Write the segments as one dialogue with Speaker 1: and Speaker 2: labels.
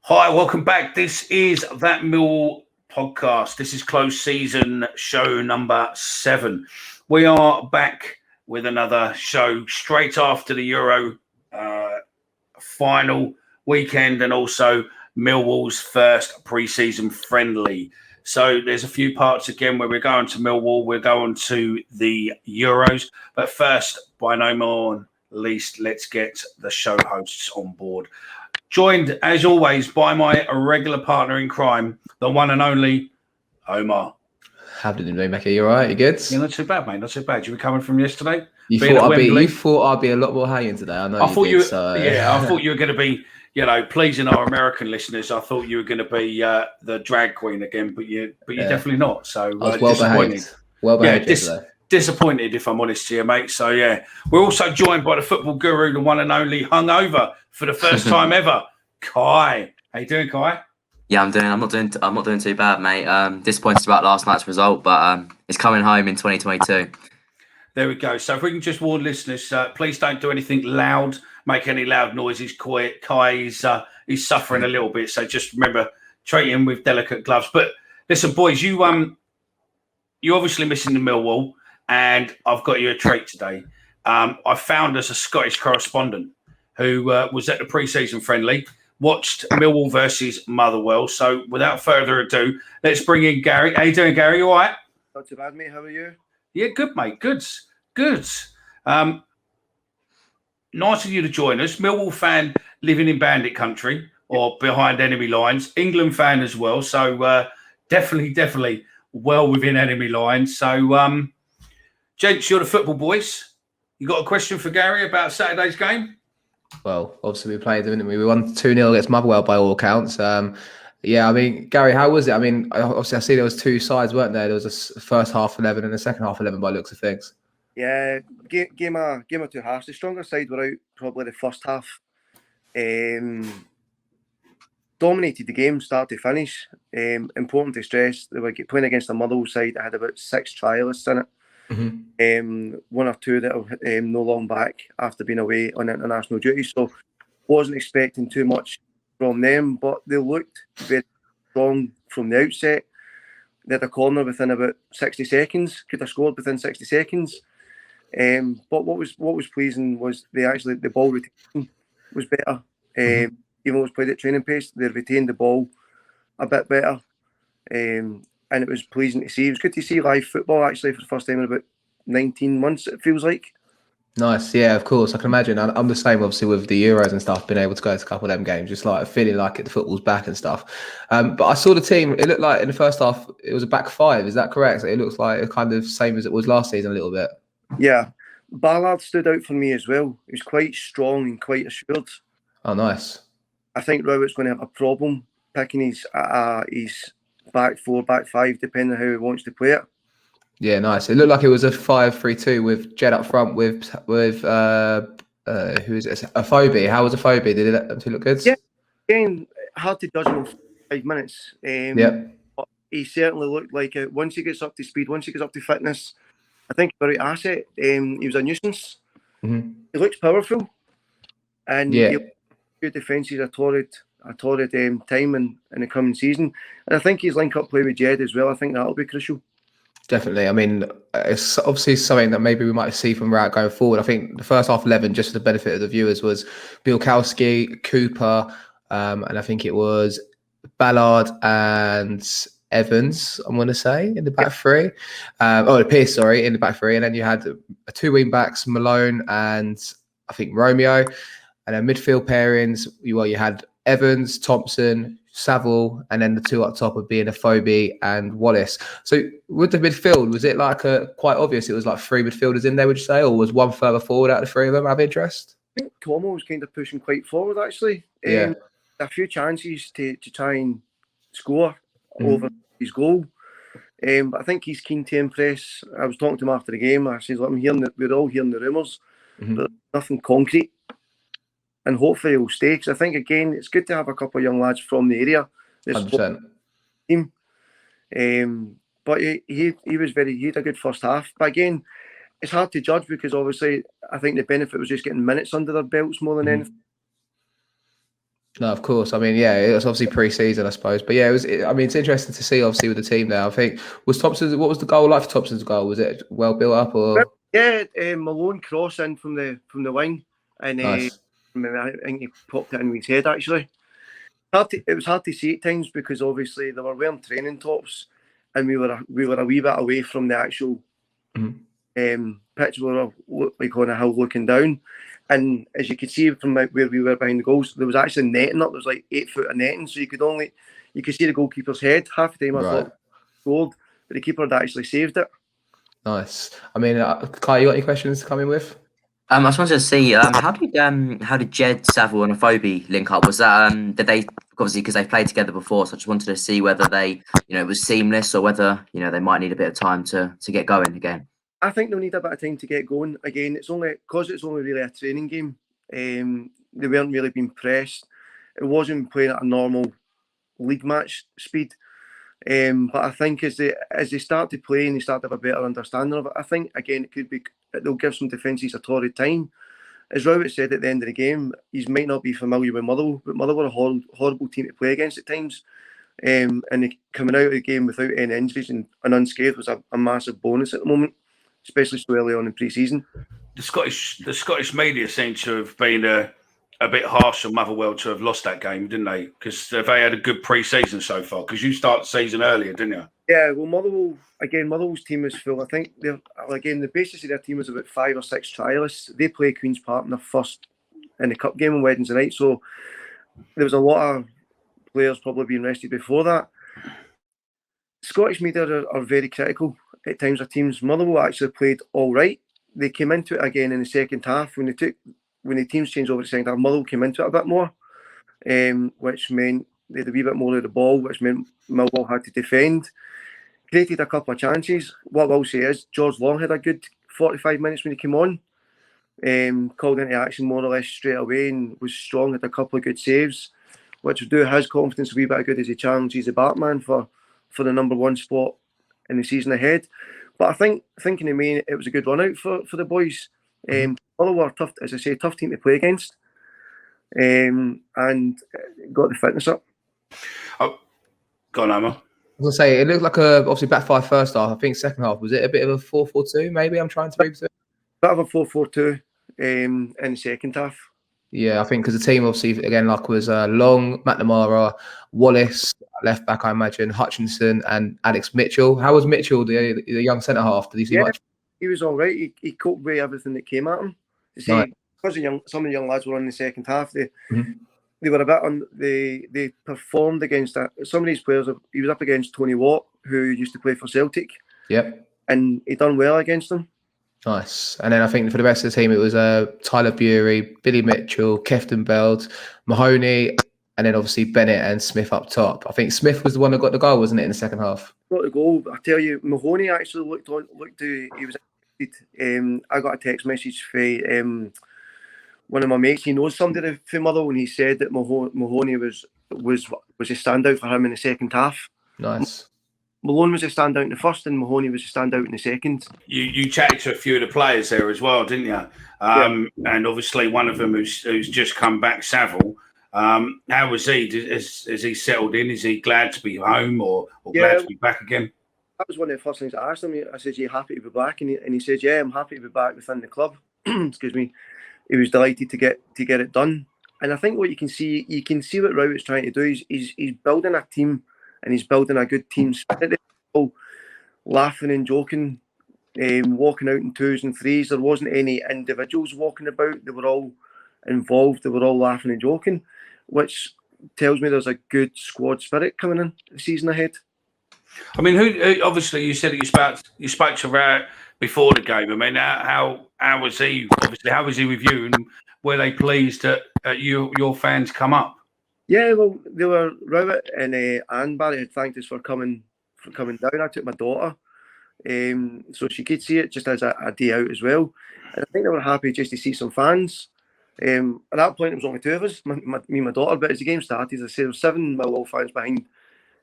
Speaker 1: Hi, welcome back. This is That Millwall podcast. This is closed season show number 7. We are back with another show straight after the Euro final weekend and also Millwall's first pre-season friendly. So there's a few parts again where we're going to Millwall, we're going to the Euros. But first, by no more least, let's get the show hosts on board. Joined, as always, by my regular partner in crime, the one and only Omar.
Speaker 2: How did you do, Mackie? You all right? You good?
Speaker 1: Yeah, not too bad, mate. Not too bad. You recovering from yesterday?
Speaker 2: You thought I'd be a lot more hanging today. I know
Speaker 1: I thought
Speaker 2: you did. So.
Speaker 1: Yeah, I thought you were going to be, pleasing our American listeners. I thought you were going to be the drag queen again, but you're definitely not. So
Speaker 2: I was well behaved. Well behaved
Speaker 1: disappointed, if I'm honest here, mate. So yeah, we're also joined by the football guru, the one and only hungover for the first time ever, Kai. How you doing, Kai?
Speaker 3: Yeah, I'm not doing too bad, mate. Disappointed about last night's result, but it's coming home in 2022.
Speaker 1: There we go. So if we can just warn listeners, please don't do anything loud, make any loud noises. Kai is suffering a little bit, so just remember, treat him with delicate gloves. But listen, boys, you obviously missing the Millwall. And I've got you a treat today. I found us a Scottish correspondent who was at the pre-season friendly, watched Millwall versus Motherwell. So without further ado, let's bring in Gary. How you doing, Gary? You all right?
Speaker 4: Not too bad, mate. How are you?
Speaker 1: Yeah, good, mate. Good. Nice of you to join us. Millwall fan living in bandit country or behind enemy lines. England fan as well. So definitely well within enemy lines. So... Gents, you're the football boys. You got a question for Gary about Saturday's game?
Speaker 2: Well, obviously we played, didn't we? We won 2-0 against Motherwell by all accounts. Yeah, I mean, Gary, how was it? I mean, obviously I see there was two sides, weren't there? There was a first half 11 and a second half 11 by looks of things.
Speaker 4: Yeah, game of two halves. The stronger side were out probably the first half. Dominated the game start to finish. Important to stress, they were playing against the Motherwell side that had about 6 trialists in it.
Speaker 2: Mm-hmm.
Speaker 4: One or two that are no long back after being away on international duty, so wasn't expecting too much from them, but they looked very strong from the outset. They had a corner within about 60 seconds, could have scored within 60 seconds. But what was pleasing was the ball retention was better. Even though it was played at training pace, they retained the ball a bit better. And it was pleasing to see. It was good to see live football actually for the first time in about 19 months, it feels like.
Speaker 2: Nice, yeah, of course. I can imagine. I'm the same, obviously, with the Euros and stuff, being able to go to a couple of them games, just like feeling like the football's back and stuff. But I saw the team, it looked like in the first half, it was a back 5. Is that correct? It looks like it kind of same as it was last season a little bit.
Speaker 4: Yeah. Ballard stood out for me as well. He was quite strong and quite assured.
Speaker 2: Oh, nice.
Speaker 4: I think Rowett's going to have a problem picking his back 4, back 5, depending on how he wants to play it.
Speaker 2: Yeah, nice. It looked like it was a 5-3-2 with Jed up front with who is it? Afobe. How was Afobe? Did it look good?
Speaker 4: Yeah, again, hard to judge him in 5 minutes.
Speaker 2: Yeah.
Speaker 4: But he certainly looked like it. Once he gets up to speed, once he gets up to fitness, I think he's a right asset. He was a nuisance.
Speaker 2: Mm-hmm.
Speaker 4: He looks powerful. And good defences, a torrid time in the coming season. And I think his link-up play with Jed as well, I think that'll be crucial.
Speaker 2: Definitely. I mean, it's obviously something that maybe we might see from Rout going forward. I think the first half 11, just for the benefit of the viewers, was Bielkowski, Cooper, and I think it was Ballard and Evans, I'm going to say, in the back 3. Pierce, sorry, in the back 3. And then you had 2 wing backs, Malone and I think Romeo. And then midfield pairings, you had Evans, Thompson, Saville, and then the 2 up top of being Afobe and Wallace. So with the midfield, was it like quite obvious it was like 3 midfielders in there, would you say, or was one further forward out of the 3 of them have interest?
Speaker 4: I think Como was kind of pushing quite forward actually.
Speaker 2: Yeah.
Speaker 4: A few chances to try and score over his goal. But I think he's keen to impress. I was talking to him after the game. I said, we're all hearing the rumours, but nothing concrete. And hopefully he'll stay, because I think, again, it's good to have a couple of young lads from the area.
Speaker 2: 100%.
Speaker 4: Team. But he had a good first half. But again, it's hard to judge because obviously I think the benefit was just getting minutes under their belts more than anything.
Speaker 2: No, of course. I mean, yeah, it was obviously pre-season, I suppose. But yeah, I mean, it's interesting to see, obviously, with the team now. I think, what was the goal like for Thompson's goal? Was it well built up or?
Speaker 4: Yeah, Malone cross in from the wing, and
Speaker 2: Nice.
Speaker 4: I think he popped it in with his head actually. It was hard to see at times because obviously they were wearing training tops, and we were a wee bit away from the actual pitch. We were like on a hill looking down, and as you could see from where we were behind the goals, there was actually netting up. There was like 8 foot of netting, so you could see the goalkeeper's head. Half the time I thought scored, but the keeper had actually saved it.
Speaker 2: Nice. I mean, Kai, you got any questions to come in with?
Speaker 3: I just wanted to see how did Jed, Saville, and Afobe link up? Was that did they obviously because they played together before? So I just wanted to see whether they it was seamless or whether they might need a bit of time to get going again.
Speaker 4: I think they'll need a bit of time to get going again. It's only really a training game. They weren't really being pressed. It wasn't playing at a normal league match speed. But I think as they start to play and they start to have a better understanding of it, I think again they'll give some defences a torrid time. As Robert said at the end of the game, he might not be familiar with Motherwell, but Motherwell were a horrible team to play against at times. And coming out of the game without any injuries and unscathed was a massive bonus at the moment, especially so early on in pre-season.
Speaker 1: The Scottish media seem to have been a bit harsh on Motherwell to have lost that game, didn't they? Because they had a good pre-season so far. Because you started the season earlier, didn't you?
Speaker 4: Yeah, well, Motherwell's team is full. I think the basis of their team is about 5 or 6 trialists. They play Queen's Park in the cup game on Wednesday night. So there was a lot of players probably being rested before that. Scottish media are very critical at times of teams. Motherwell actually played all right. They came into it again in the second half when the teams changed over to second half. Motherwell came into it a bit more, which meant they had a wee bit more of the ball, which meant Millwall had to defend. Created a couple of chances. What I will say is George Long had a good 45 minutes when he came on. Called into action more or less straight away and was strong, had a couple of good saves, which will do his confidence a wee bit good as he challenges the Batman for the number 1 spot in the season ahead. But I think, thinking of me, it was a good run out for the boys. Motherwell were tough, as I say, tough team to play against, and got the fitness up.
Speaker 1: Oh, go on, Emma.
Speaker 2: I was going to say, it looked like obviously back 5 first half. I think second half, was it a bit of a 4-4-2 maybe? I'm trying to read it.
Speaker 4: Bit of a 4-4-2 in the second half.
Speaker 2: Yeah, I think because the team obviously, again, like was Long, McNamara, Wallace, left back, I imagine, Hutchinson and Alex Mitchell. How was Mitchell, the young centre-half? Did he see much?
Speaker 4: He was all right. He coped with everything that came at him.
Speaker 2: Right.
Speaker 4: Because some of the young lads were on the second half, they were a bit they performed against that. Some of these players, he was up against Tony Watt, who used to play for Celtic.
Speaker 2: Yep.
Speaker 4: And he done well against them.
Speaker 2: Nice. And then I think for the rest of the team, it was Tyler Bury, Billy Mitchell, Kefton Beld, Mahoney, and then obviously Bennett and Smith up top. I think Smith was the one that got the goal, wasn't it, in the second half?
Speaker 4: Got the goal. I tell you, Mahoney actually looked. He was. I got a text message from one of my mates. He knows somebody from Motherwell, and he said that Mahoney was a standout for him in the second half.
Speaker 2: Nice.
Speaker 4: Malone was a standout in the first, and Mahoney was a standout in the second. You
Speaker 1: chatted to a few of the players there as well, didn't you? And obviously one of them who's just come back, Saville. How was he? Has he settled in? Is he glad to be home or glad to be back again?
Speaker 4: That was one of the first things I asked him. I said, "Are you happy to be back?" And he said, "Yeah, I'm happy to be back within the club." Excuse me. He was delighted to get it done. And I think what you can see what Rowett's trying to do. He's building a team, and he's building a good team spirit. All laughing and joking, walking out in 2s and 3s. There wasn't any individuals walking about. They were all involved. They were all laughing and joking, which tells me there's a good squad spirit coming in the season ahead.
Speaker 1: I mean, who obviously you said that you spoke to Rowe before the game. I mean, how was he? Obviously, how was he with you? And were they pleased that your fans come up?
Speaker 4: Yeah, well, they were. Rowett and Anne Barry had thanked us for coming down. I took my daughter, so she could see it just as a day out as well. And I think they were happy just to see some fans. At that point, it was only 2 of us, me and my daughter. But as the game started, as I said, there were 7 Millwall fans behind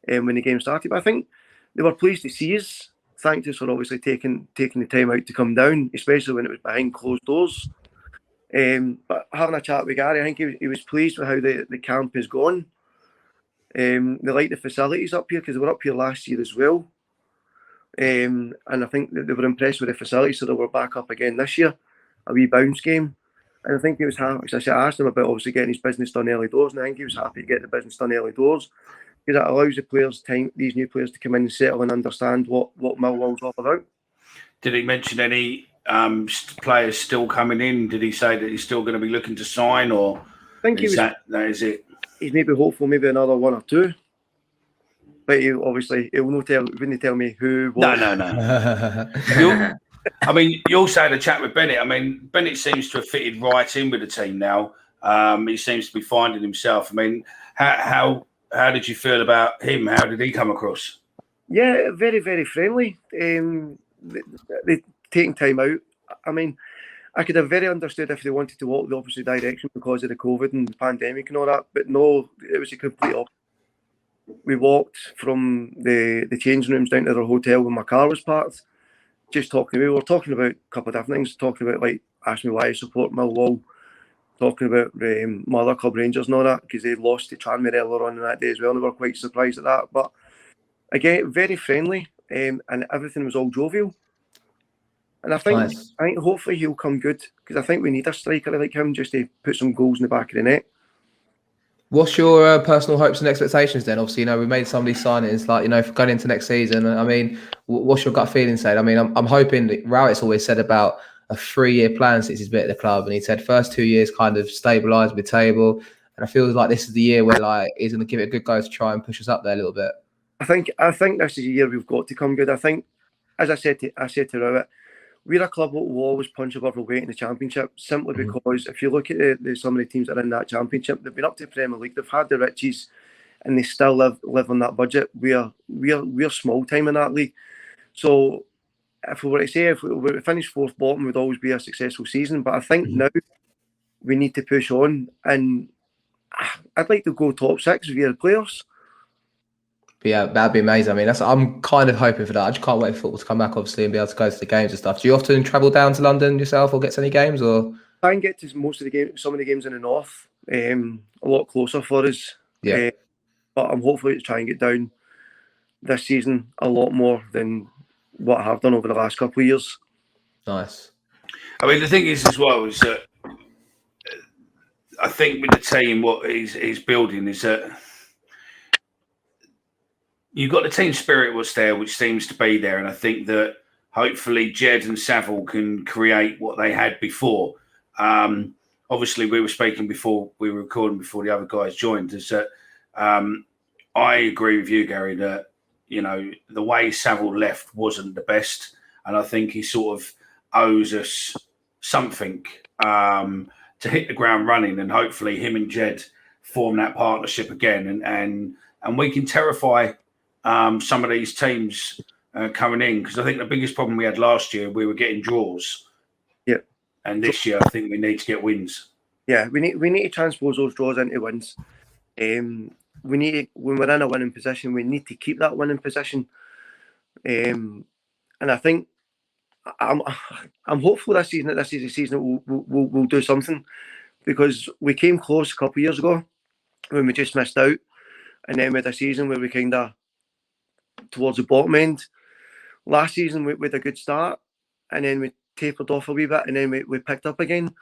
Speaker 4: when the game started. But I think they were pleased to see us. Thanked us for obviously taking the time out to come down, especially when it was behind closed doors. But having a chat with Gary, I think he was pleased with how the camp has gone. They like the facilities up here because they were up here last year as well. And I think that they were impressed with the facilities, so they were back up again this year, a wee bounce game. And I think he was happy. I asked him about obviously getting his business done early doors, and I think he was happy to get the business done early doors because it allows the players time, these new players, to come in and settle and understand what Millwall's all about.
Speaker 1: Did he mention any players still coming in? Did he say that he's still going to be looking to sign, or
Speaker 4: I think
Speaker 1: that is it?
Speaker 4: He's maybe hopeful, maybe another one or two. But he obviously wouldn't tell me who. What.
Speaker 1: No. I mean, you also had a chat with Bennett. I mean, Bennett seems to have fitted right in with the team now. He seems to be finding himself. I mean, how did you feel about him? How did he come across?
Speaker 4: Yeah, very, very friendly. They taking time out. I mean, I could have very understood if they wanted to walk the opposite direction because of the COVID and the pandemic and all that. But no, it was a complete opposite. We walked from the changing rooms down to their hotel when my car was parked. Just talking, we were talking about a couple of different things. Talking about, like, asked me why I support Millwall. Talking about my other club, Rangers, and all that, because they lost to Tranmere earlier on in that day as well. And they were quite surprised at that. But again, very friendly, and everything was all jovial. And I think hopefully he'll come good, because I think we need a striker like him just to put some goals in the back of the net.
Speaker 2: What's your personal hopes and expectations then? Obviously, we made some of these signings, like, for going into next season. I mean, what's your gut feeling saying? I mean, I'm hoping that Rowett's always said about a 3-year plan since he's been at the club, and he said first 2 years kind of stabilise mid-table, and I feel like this is the year where, like, he's going to give it a good go to try and push us up there a little bit.
Speaker 4: I think this is a year we've got to come good. I think, as I said to Rowett, we're a club that will always punch above our weight in the Championship, simply because if you look at some of the teams that are in that Championship, they've been up to the Premier League, they've had the riches, and they still live on that budget. We're small time in that league. So if we were to say if we finish fourth bottom, would always be a successful season. But I think now we need to push on, and I'd like to go top 6 via players.
Speaker 2: Yeah, that'd be amazing. I mean, I'm kind of hoping for that. I just can't wait for football to come back, obviously, and be able to go to the games and stuff. Do you often travel down to London yourself or get to any games? Or
Speaker 4: try and get to most of the games, some of the games in the north, a lot closer for us.
Speaker 2: Yeah.
Speaker 4: But I'm hopefully to try and get down this season a lot more than what I have done over the last couple of years.
Speaker 2: Nice.
Speaker 1: I mean, the thing is as well is that I think with the team, what he's building is that you've got the team spirit was there, which seems to be there. And I think that hopefully Jed and Saville can create what they had before. Obviously, we were speaking before we were recording, before the other guys joined, is that I agree with you, Gary, that, the way Saville left wasn't the best. And I think he sort of owes us something to hit the ground running. And hopefully him and Jed form that partnership again. And we can terrify some of these teams coming in, because I think the biggest problem we had last year, we were getting draws.
Speaker 4: Yeah.
Speaker 1: And this year, I think we need to get wins. Yeah,
Speaker 4: we need to transpose those draws into wins. We need to, when we're in a winning position, we need to keep that winning position. And I think I'm hopeful this season that this is a season that we'll do something, because we came close a couple of years ago when we just missed out, and then we had a season where we kind of towards the bottom end. Last season we had a good start, and then we tapered off a wee bit, and then we picked up again.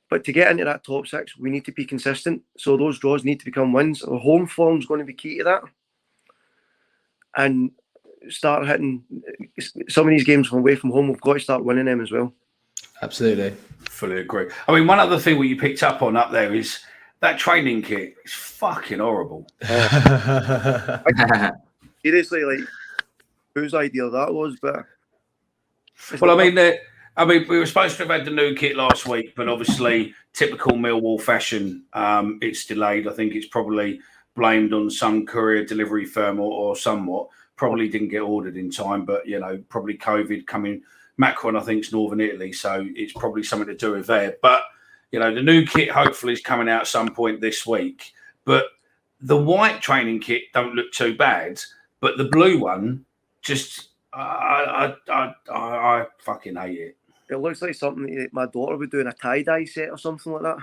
Speaker 4: But to get into that top 6, we need to be consistent. So those draws need to become wins. Our home form is going to be key to that. And start hitting some of these games from away from home. We've got to start winning them as well.
Speaker 2: Absolutely.
Speaker 1: Fully agree. I mean, one other thing what you picked up on up there is that training kit is fucking horrible.
Speaker 4: Seriously, like, whose idea that was? But
Speaker 1: well, I mean, we were supposed to have had the new kit last week, but obviously, typical Millwall fashion, it's delayed. I think it's probably blamed on some courier delivery firm or somewhat. Probably didn't get ordered in time, but, probably COVID coming. Macron, I think, is Northern Italy, so it's probably something to do with there. But, the new kit hopefully is coming out at some point this week. But the white training kit don't look too bad, but the blue one, just, I fucking hate it.
Speaker 4: It looks like something that my daughter would do in a tie-dye set or something like that.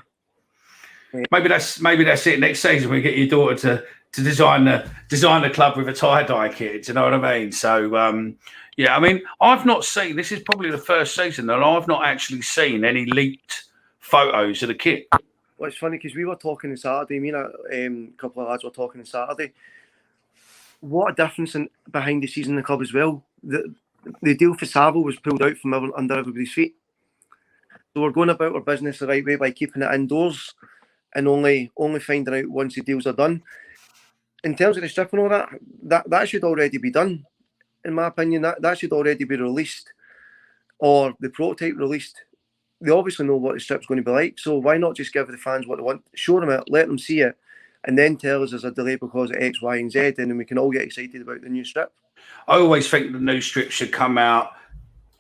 Speaker 1: Maybe that's it. Next season we get your daughter to design the club with a tie-dye kit. Do you know what I mean? So yeah, I mean, I've not seen. This is probably the first season that I've not actually seen any leaked photos of the kit.
Speaker 4: Well, it's funny because we were talking on Saturday. Me and a couple of lads were talking on Saturday. What a difference behind the season in the club as well. The deal for Saville was pulled out from under everybody's feet. So we're going about our business the right way by keeping it indoors and only finding out once the deals are done. In terms of the strip and all that should already be done. In my opinion, that should already be released, or the prototype released. They obviously know what the strip's going to be like, so why not just give the fans what they want, show them it, let them see it, and then tell us there's a delay because of X, Y, and Z, and then we can all get excited about the new strip.
Speaker 1: I always think the new strip should come out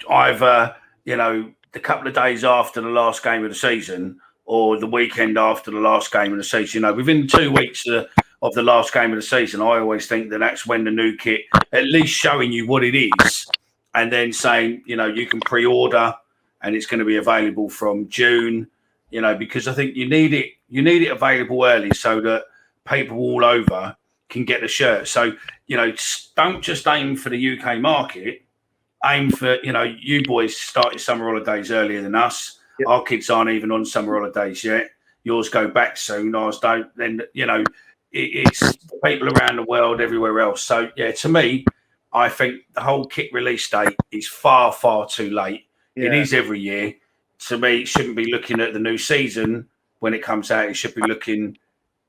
Speaker 1: either, the couple of days after the last game of the season or the weekend after the last game of the season. Within 2 weeks of the last game of the season, I always think that's when the new kit, at least showing you what it is, and then saying, you can pre-order and it's going to be available from June, because I think you need it available early so that people all over can get the shirt. So, don't just aim for the UK market, aim for, you boys started summer holidays earlier than us. Yep. Our kids aren't even on summer holidays yet. Yours go back soon, ours don't. Then, it's people around the world, everywhere else. So, yeah, to me, I think the whole kit release date is far, far too late. Yeah. It is every year. To me, it shouldn't be looking at the new season when it comes out. It should be looking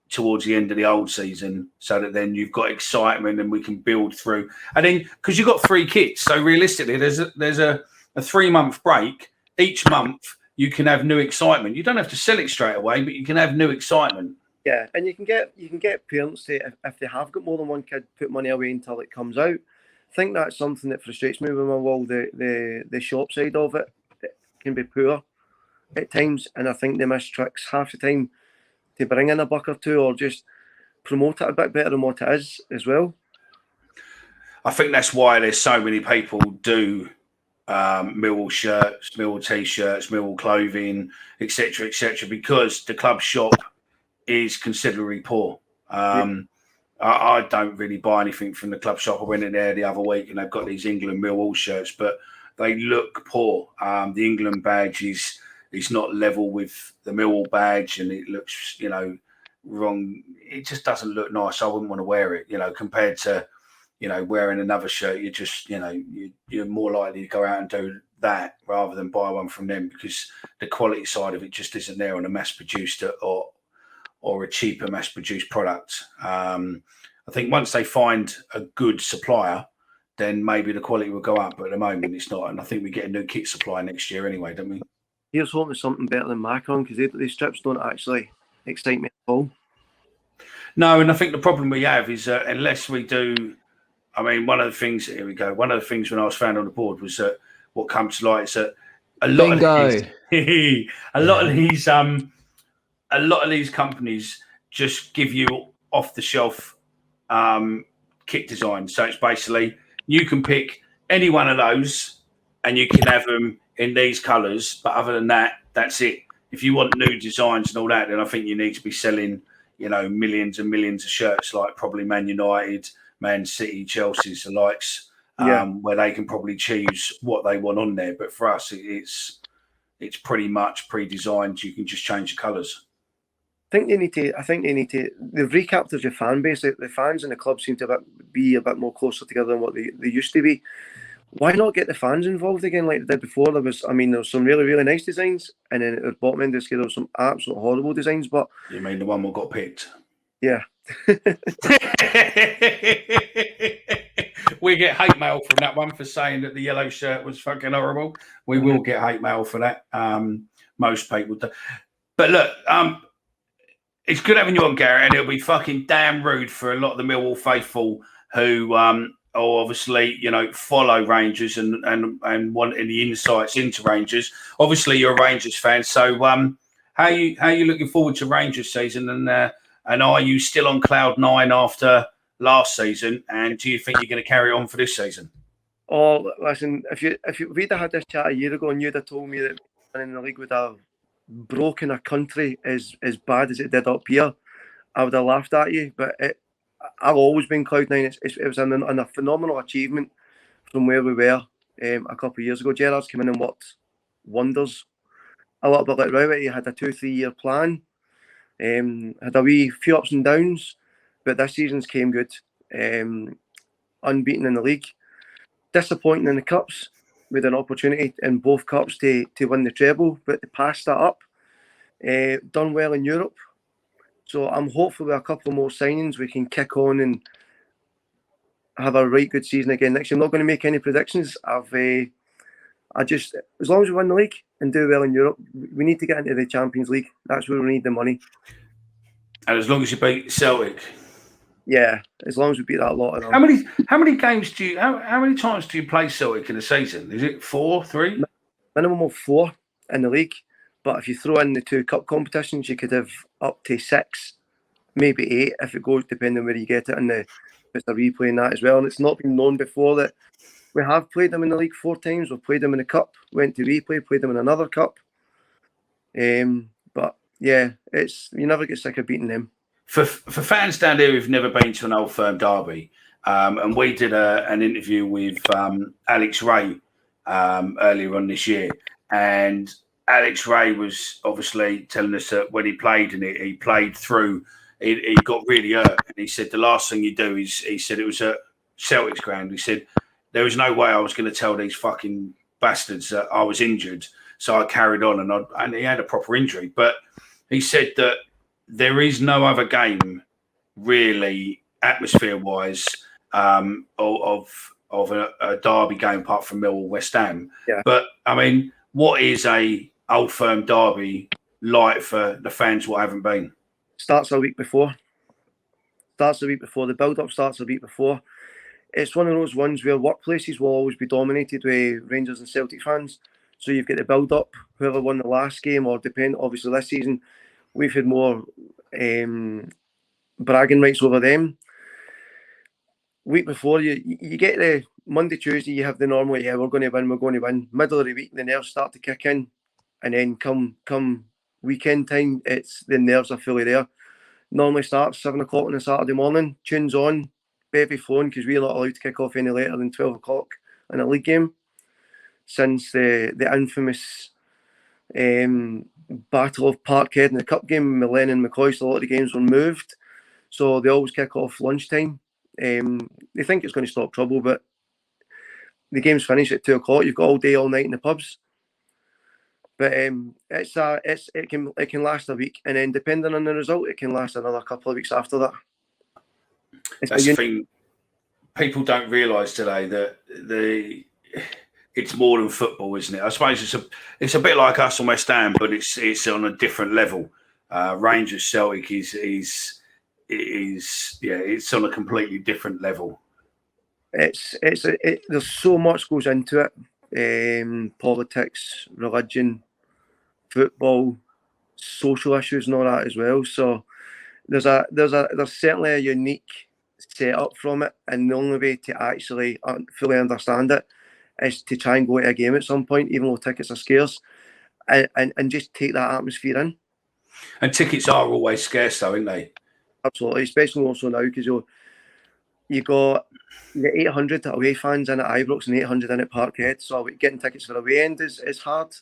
Speaker 1: towards the end of the old season so that then you've got excitement and we can build through. And then, because you've got 3 kits, so realistically, there's a 3-month break. Each month, you can have new excitement. You don't have to sell it straight away, but you can have new excitement.
Speaker 4: Yeah, and you can get parents to, if they have got more than one kid, put money away until it comes out. I think that's something that frustrates me with Millwall. The shop side of it can be poor at times, and I think they miss tricks half the time to bring in a buck or two or just promote it a bit better than what it is as well.
Speaker 1: I think that's why there's so many people do Millwall shirts, Millwall t-shirts, Millwall clothing, etc., because the club shop is considerably poor. I don't really buy anything from the club shop. I went in there the other week and they've got these England Millwall shirts, but they look poor. The England badge is not level with the Millwall badge, and it looks, wrong. It just doesn't look nice. I wouldn't want to wear it, compared to, wearing another shirt. You just, you're more likely to go out and do that rather than buy one from them, because the quality side of it just isn't there on a mass-produced or a cheaper mass-produced product. I think once they find a good supplier, then maybe the quality will go up. But at the moment, it's not. And I think we get a new kit supply next year anyway, don't we?
Speaker 4: Here's hoping for something better than Macron, because these strips don't actually excite me at all.
Speaker 1: No, and I think the problem we have is unless we do, I mean, one of the things when I was found on the board was that what comes to light is that a lot of these companies just give you off the shelf kit design. So it's basically you can pick any one of those and you can have them in these colours, but other than that, that's it. If you want new designs and all that, then I think you need to be selling, millions and millions of shirts, like probably Man United, Man City, Chelsea's the likes, where they can probably choose what they want on there. But for us, it's pretty much pre-designed. You can just change the colours.
Speaker 4: I think they need to. They've recaptured your fan base. The fans in the club seem to be a bit more closer together than what they used to be. Why not get the fans involved again like they did before? There was some really, really nice designs, and then at the bottom end of the scale, there was some absolute horrible designs. But
Speaker 1: you mean the one that got picked?
Speaker 4: Yeah.
Speaker 1: We get hate mail from that one for saying that the yellow shirt was fucking horrible. We will get hate mail for that. Most people do. But look, it's good having you on, Garrett, and it'll be fucking damn rude for a lot of the Millwall faithful who obviously, follow Rangers and want any insights into Rangers. Obviously, you're a Rangers fan, so how are you looking forward to Rangers season, and are you still on cloud 9 after last season? And do you think you're going to carry on for this season?
Speaker 4: Oh, listen, if we'd have had this chat a year ago and you'd have told me that winning the league would have broken a country as bad as it did up here, I would have laughed at you. But I've always been Cloud9. It was a phenomenal achievement from where we were a couple of years ago. Gerrard's come in and worked wonders. A little bit like Rowett, he had a 2-3 year plan. Had a wee few ups and downs, but this season's came good. Unbeaten in the league. Disappointing in the cups. We had an opportunity in both cups to win the treble, but they passed that up. Done well in Europe. So I'm hopeful with a couple more signings we can kick on and have a right good season again next year. I'm not going to make any predictions. I just, as long as we win the league and do well in Europe, we need to get into the Champions League. That's where we need the money.
Speaker 1: And as long as you beat Celtic.
Speaker 4: Yeah, as long as we beat that lot of them.
Speaker 1: How many games do you? How many times do you play Celtic in a season? Is it 4, 3?
Speaker 4: Minimum of 4 in the league. But if you throw in the 2 cup competitions, you could have up to 6, maybe 8 if it goes, depending where you get it. And it's a replay in that as well. And it's not been known before that we have played them in the league 4 times. We've played them in the cup, went to replay, played them in another cup. But yeah, you never get sick of beating them.
Speaker 1: For fans down there who've never been to an Old Firm derby, and we did an interview with Alex Ray earlier on this year, and Alex Ray was obviously telling us that when he played in it, he played through. He got really hurt, and he said the last thing you do is, he said it was at Celtic's ground. He said there was no way I was going to tell these fucking bastards that I was injured, so I carried on, and he had a proper injury. But he said that there is no other game really atmosphere-wise of a derby game apart from Millwall West Ham.
Speaker 4: Yeah.
Speaker 1: But I mean, what is a Old Firm derby like for the fans who haven't been?
Speaker 4: Starts a week before. The build-up starts a week before. It's one of those ones where workplaces will always be dominated with Rangers and Celtic fans. So you've got the build-up, whoever won the last game, or obviously this season, we've had more bragging rights over them. Week before, you get the Monday, Tuesday, you have the normal, yeah, we're going to win. Middle of the week, the nerves start to kick in. And then come weekend time, the nerves are fully there. Normally starts 7 o'clock on a Saturday morning, tunes on, bevy phone, because we're not allowed to kick off any later than 12 o'clock in a league game. Since the infamous Battle of Parkhead in the Cup game, Millen and McCoy, so a lot of the games were moved. So they always kick off lunchtime. They think it's going to stop trouble, but the game's finished at 2 o'clock. You've got all day, all night in the pubs. But it can last a week, and then depending on the result, it can last another couple of weeks after that.
Speaker 1: That's the thing. People don't realise today that it's more than football, isn't it? I suppose it's a bit like us on West Ham, but it's on a different level. Rangers Celtic is it's on a completely different level. There's so much goes into it. Politics, religion, football, social issues, and all that as well. So there's certainly a unique setup from it, and the only way to actually fully understand it is to try and go to a game at some point, even though tickets are scarce, and just take that atmosphere in. And tickets are always scarce, though, aren't they?
Speaker 4: Absolutely, especially also now, because you got 800 away fans in at Ibrox and 800 in at Parkhead. So getting tickets for the away end is hard,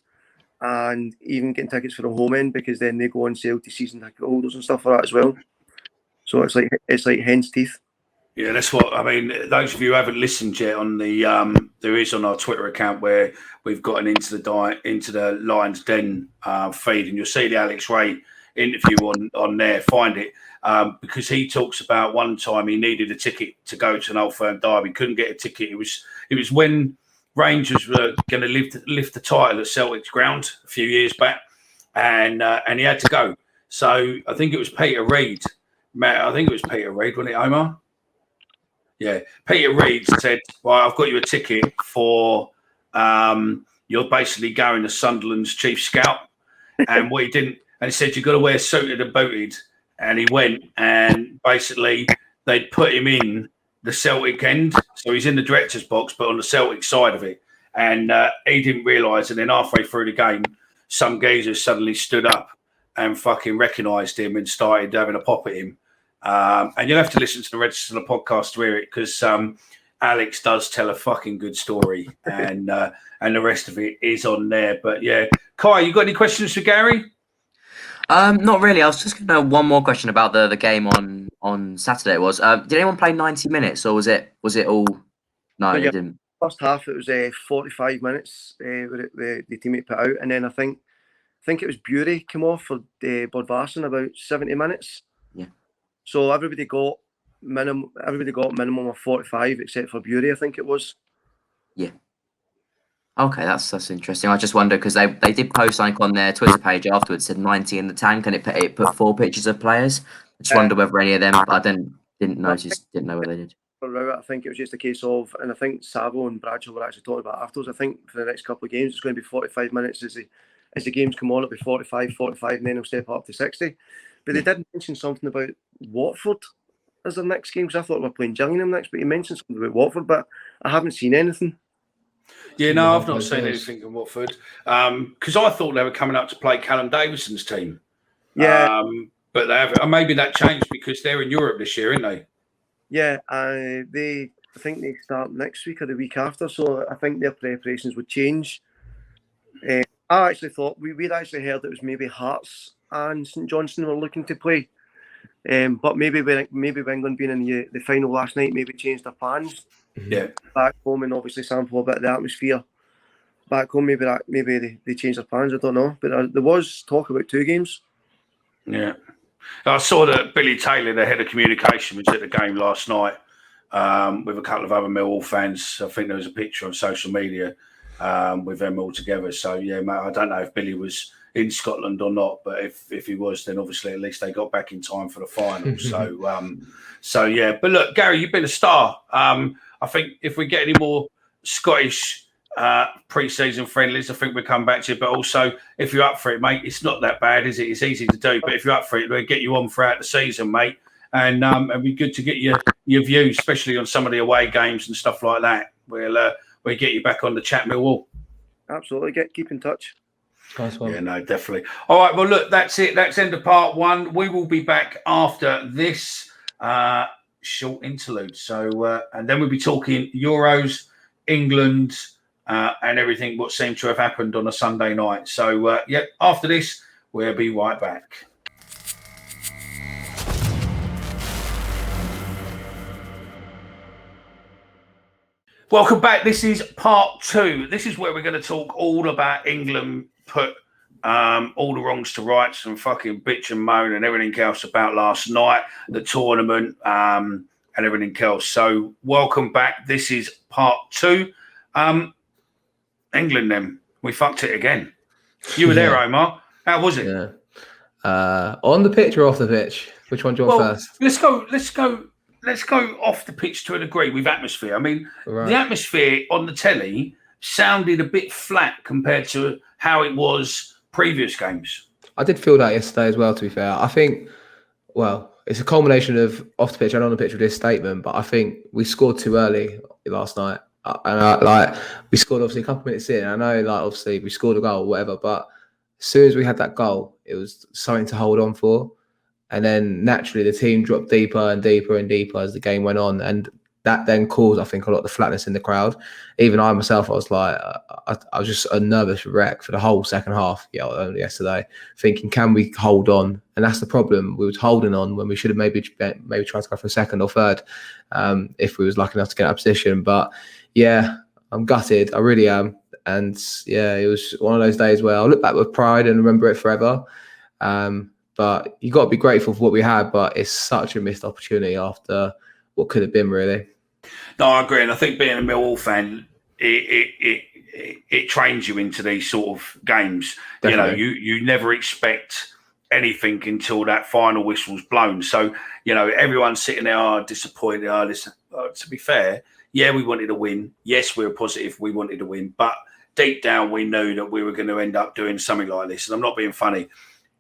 Speaker 4: and even getting tickets for the home end, because then they go on sale to season ticket holders and stuff like that as well. So it's like hen's teeth.
Speaker 1: Yeah, that's what I mean. Those of you who haven't listened yet, on the there is on our Twitter account where we've gotten into the Lions Den feed, and you'll see the Alex Ray interview on there. Find it. Because he talks about one time he needed a ticket to go to an Old Firm derby, couldn't get a ticket. It was when Rangers were going to lift the title at Celtic's ground a few years back, and he had to go. So I think it was Peter Reid. Matt, I think it was Peter Reid, wasn't it, Omar? Yeah, Peter Reid said, "Well, I've got you a ticket for you're basically going to Sunderland's chief scout," and what he didn't, and he said you've got to wear suited and booted. And he went, and basically they'd put him in the Celtic end. So he's in the director's box, but on the Celtic side of it. And he didn't realise. And then halfway through the game, some geezer suddenly stood up and fucking recognised him and started having a pop at him. And you'll have to listen to the Register of the podcast to hear it, because Alex does tell a fucking good story, and the rest of it is on there. But yeah, Kai, you got any questions for Gary?
Speaker 3: Not really. I was just gonna one more question about the game on Saturday. It was did anyone play 90 minutes, or was it all? No,
Speaker 4: Yeah.
Speaker 3: they didn't.
Speaker 4: First half, it was 45 minutes the teammate put out, and then I think it was Bury came off for Bodvarsson about 70 minutes.
Speaker 3: Yeah.
Speaker 4: So everybody got minimum of 45 except for Bury, I think it was.
Speaker 3: Yeah. Okay, that's interesting. I just wonder, because they did post something on their Twitter page afterwards, said 90 in the tank, and it put 4 pictures of players. I just wonder whether any of them. I didn't know whether they did.
Speaker 4: I think it was just a case of, and I think Savo and Bradshaw were actually talking about afterwards. I think for the next couple of games, it's going to be 45 minutes as the games come on. It'll be 45, and then he'll step up to 60. But they did mention something about Watford as their next game, because I thought we were playing Gillingham next. But he mentioned something about Watford, but I haven't seen anything.
Speaker 1: Yeah, no, I've not seen anything in Watford, because I thought they were coming up to play Callum Davison's team.
Speaker 4: Yeah,
Speaker 1: but they have. Maybe that changed because they're in Europe this year, aren't they?
Speaker 4: yeah. I think they start next week or the week after, so I think their preparations would change. I actually thought we'd actually heard it was maybe Hearts and St Johnstone were looking to play, but maybe England being in the final last night maybe changed their plans.
Speaker 1: Yeah.
Speaker 4: Back home, and obviously sample a bit of the atmosphere back home. Maybe they changed their plans. I don't know, but there was talk about 2 games.
Speaker 1: Yeah, I saw that Billy Taylor, the head of communication, was at the game last night with a couple of other Millwall fans. I think there was a picture on social media with them all together. So yeah, mate, I don't know if Billy was in Scotland or not, but if he was, then obviously at least they got back in time for the final. So yeah. But look, Gary, you've been a star. I think if we get any more Scottish pre-season friendlies, I think we'll come back to you. But also, if you're up for it, mate, it's not that bad, is it? It's easy to do. But if you're up for it, we'll get you on throughout the season, mate. And it'd be good to get your views, especially on some of the away games and stuff like that. We'll get you back on the chat, Millwall.
Speaker 4: Absolutely, keep in touch.
Speaker 2: Nice one.
Speaker 1: Yeah, no, definitely. All right, well, look, that's it. That's end of part 1. We will be back after this short interlude. So, and then we'll be talking Euros, England, and everything what seemed to have happened on a Sunday night. So, after this, we'll be right back. Welcome back. This is part 2. This is where we're going to talk all about England, put all the wrongs to rights and fucking bitch and moan and everything else about last night, the tournament, and everything else. So welcome back. This is part 2. England, then. We fucked it again. You were there, Omar. How was it?
Speaker 2: Yeah. On the pitch or off the pitch? Which one do you want first?
Speaker 1: Let's go off the pitch to a degree with atmosphere. I mean, the atmosphere on the telly sounded a bit flat compared to how it was previous games.
Speaker 2: I did feel that yesterday as well, to be fair. I think, it's a culmination of off the pitch and on the pitch with this statement, but I think we scored too early last night. And we scored obviously a couple of minutes in. I know, obviously we scored a goal or whatever, but as soon as we had that goal, it was something to hold on for. And then naturally the team dropped deeper and deeper and deeper as the game went on. And that then caused, I think, a lot of the flatness in the crowd. Even I myself, I was like, I was just a nervous wreck for the whole second half yesterday, thinking, can we hold on? And that's the problem. We was holding on when we should have maybe tried to go for a second or third if we was lucky enough to get that position. But yeah, I'm gutted. I really am. And yeah, it was one of those days where I'll look back with pride and remember it forever. But you got to be grateful for what we had, but it's such a missed opportunity after what could have been, really.
Speaker 1: No, I agree. And I think being a Millwall fan, it trains you into these sort of games. Definitely. You never expect anything until that final whistle's blown. So, everyone's sitting there disappointed. Listen, to be fair, yeah, we wanted to win. Yes, we were positive we wanted to win. But deep down, we knew that we were going to end up doing something like this. And I'm not being funny.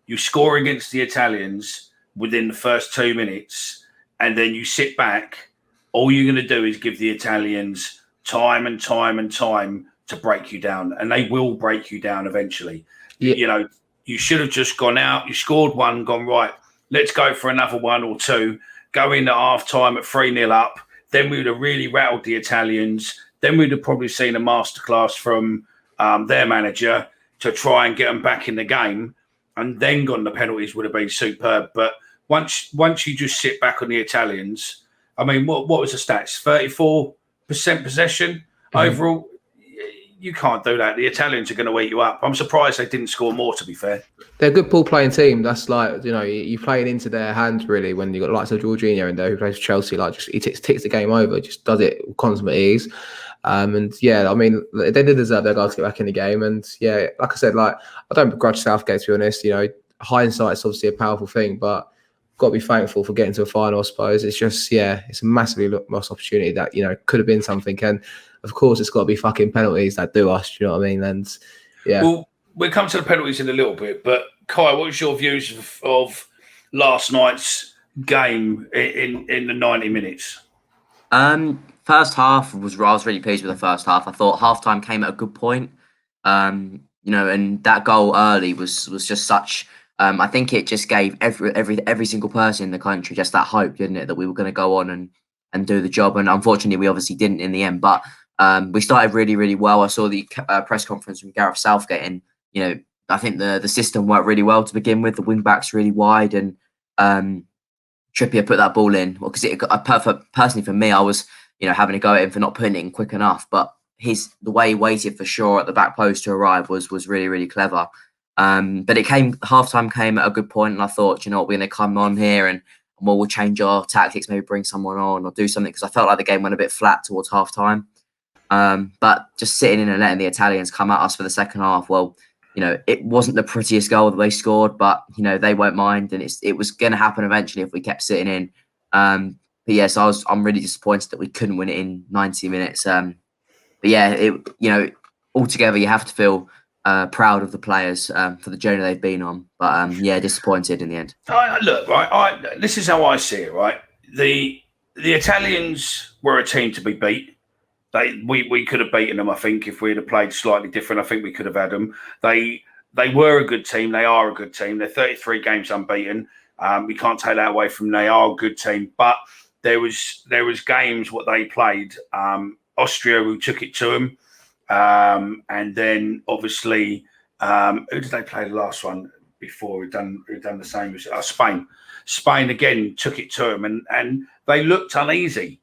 Speaker 1: You score against the Italians within the first 2 minutes, and then you sit back all you're going to do is give the Italians time and time and time to break you down, and they will break you down eventually.
Speaker 2: Yeah.
Speaker 1: You know, you should have just gone out, you scored one, gone, right, let's go for another one or two, go in at half time at 3-0 up. Then we would have really rattled the Italians. Then we'd have probably seen a masterclass from their manager to try and get them back in the game. And then gone the penalties would have been superb. But once you just sit back on the Italians, I mean, what was the stats? 34% possession overall. You can't do that. The Italians are going to eat you up. I'm surprised they didn't score more, to be fair.
Speaker 2: They're a good ball playing team. That's like, you playing into their hands really when you've got likes of Jorginho in there who plays for Chelsea. Like, just he ticks the game over, just does it with consummate ease. And yeah, I mean, they did deserve their guys to get back in the game. And yeah, like I said, like, I don't begrudge Southgate, to be honest. Hindsight's obviously a powerful thing, but got to be thankful for getting to a final, I suppose. It's just, it's a massively lost opportunity that, could have been something. And of course, it's got to be fucking penalties that do us. Do you know what I mean? And yeah.
Speaker 1: Well, we'll come to the penalties in a little bit, but Kai, what was your views of last night's game in the 90 minutes?
Speaker 3: First half I was really pleased with the first half. I thought halftime came at a good point. And that goal early was just such. I think it just gave every single person in the country just that hope, didn't it, that we were going to go on and do the job. And unfortunately, we obviously didn't in the end. But we started really, really well. I saw the press conference from Gareth Southgate, and I think the system worked really well to begin with. The wing backs really wide, and Trippier put that ball in. Well, because personally for me, I was having a go at him for not putting it in quick enough. But the way he waited for Shaw at the back post to arrive was really, really clever. But halftime came at a good point, and I thought, we're going to come on here and we'll change our tactics, maybe bring someone on or do something, because I felt like the game went a bit flat towards halftime. But just sitting in and letting the Italians come at us for the second half, well, it wasn't the prettiest goal that they scored, but they won't mind, and it was going to happen eventually if we kept sitting in. But yes, I'm really disappointed that we couldn't win it in 90 minutes. But yeah, altogether you have to feel proud of the players for the journey they've been on. But yeah, disappointed in the end.
Speaker 1: Look, right. This is how I see it. Right, the Italians were a team to be beat. We could have beaten them. I think if we'd have played slightly different, I think we could have had them. They were a good team. They are a good team. They're 33 games unbeaten. We can't take that away from them. They are a good team. But there was games what they played. Austria, who took it to them. And then obviously, who did they play the last one before? We've done the same as Spain. Spain again took it to them, and they looked uneasy.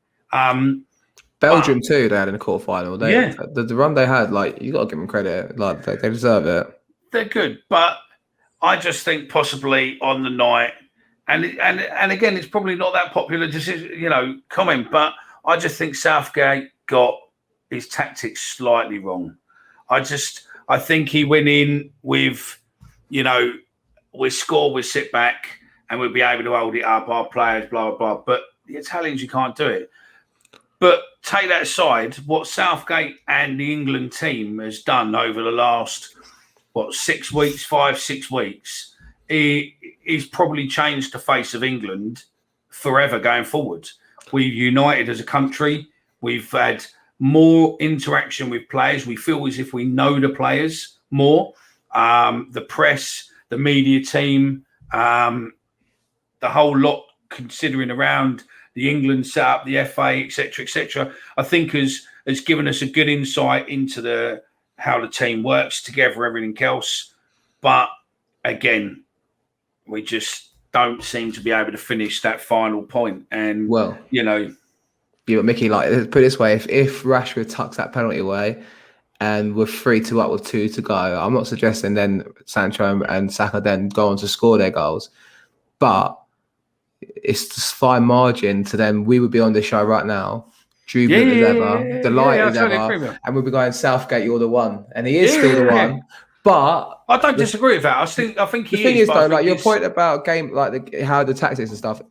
Speaker 2: Belgium too. They had in the quarterfinal. The run they had, like, you got to give them credit. Like, they deserve it.
Speaker 1: They're good, but I just think possibly on the night, and again, it's probably not that popular decision, comment, but I just think Southgate got his tactics slightly wrong. I think he went in with, we score, we sit back, and we'll be able to hold it up, our players, blah, blah, blah. But the Italians, you can't do it. But take that aside, what Southgate and the England team has done over the last, 6 weeks, he's probably changed the face of England forever going forward. We've united as a country. We've had more interaction with players. We feel as if we know the players more. The press, the media team, the whole lot considering around the England setup, the FA, etc., I think has given us a good insight into how the team works together, everything else. But again, we just don't seem to be able to finish that final point. And
Speaker 2: yeah, but Mickey, like, put it this way: if Rashford tucks that penalty away, and we're 3-2 up with 2 to go, I'm not suggesting then Sancho and Saka then go on to score their goals, but it's just fine margin to them. We would be on this show right now, jubilant as ever, delighted as ever, and we'll be going, Southgate, you're the one, and he is still the one. But
Speaker 1: I don't disagree with that. I think he
Speaker 2: the thing is though, like your point about game, like how the tactics and stuff,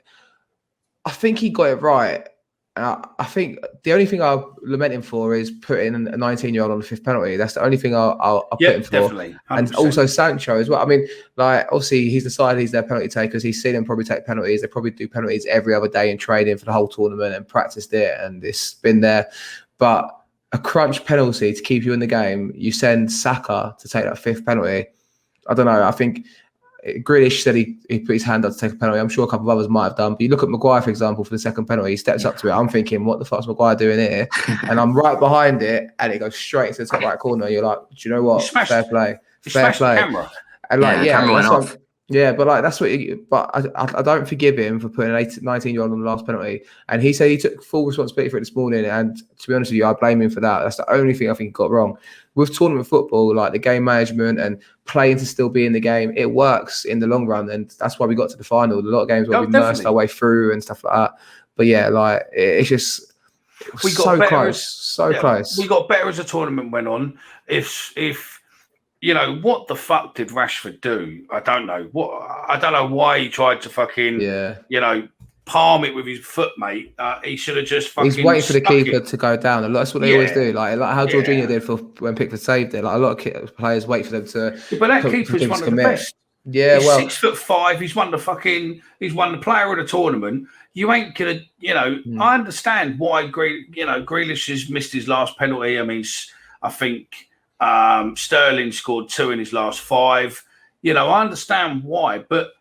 Speaker 2: I think he got it right. I think the only thing I'm lamenting for is putting a 19-year-old on the 5th penalty. That's the only thing I'll put him for.
Speaker 1: Definitely. 100%.
Speaker 2: And also Sancho as well. I mean, like, obviously he's decided he's their penalty takers. He's seen them probably take penalties. They probably do penalties every other day in training for the whole tournament and practiced it, and it's been there. But a crunch penalty to keep you in the game, you send Saka to take that 5th penalty. I don't know. I think Grealish said he put his hand up to take a penalty. I'm sure a couple of others might have done. But you look at Maguire, for example, for the 2nd penalty, he steps up to it. I'm thinking, what the fuck's Maguire doing here? And I'm right behind it, and it goes straight into the top right corner. You're like, do you know what? Fair play. Fair play.
Speaker 1: The camera.
Speaker 2: And like,
Speaker 3: the camera went off.
Speaker 2: Yeah, but like that's what. But I don't forgive him for putting an 19-year-old on the last penalty. And he said he took full responsibility for it this morning. And to be honest with you, I blame him for that. That's the only thing I think he got wrong with tournament football. Like the game management and playing to still be in the game, it works in the long run, and that's why we got to the final. A lot of games where we nursed our way through and stuff like that. But yeah, like it's just
Speaker 1: we got
Speaker 2: so close, close.
Speaker 1: We got better as the tournament went on. If you know, what the fuck did Rashford do? I don't know. I don't know why he tried to fucking, you know, palm it with his foot, mate. He should have just fucking. He's
Speaker 2: waiting for the keeper to go down. That's what they always do. Like how Jorginho did for when Pickford saved it. Like a lot of players wait for them to.
Speaker 1: But that keeper's one of the best.
Speaker 2: Yeah,
Speaker 1: he's 6'5". He's won the player of the tournament. You ain't gonna, you know. I understand why Grealish has missed his last penalty. I mean, I think. Sterling scored 2 in his last 5. You know, I understand why, but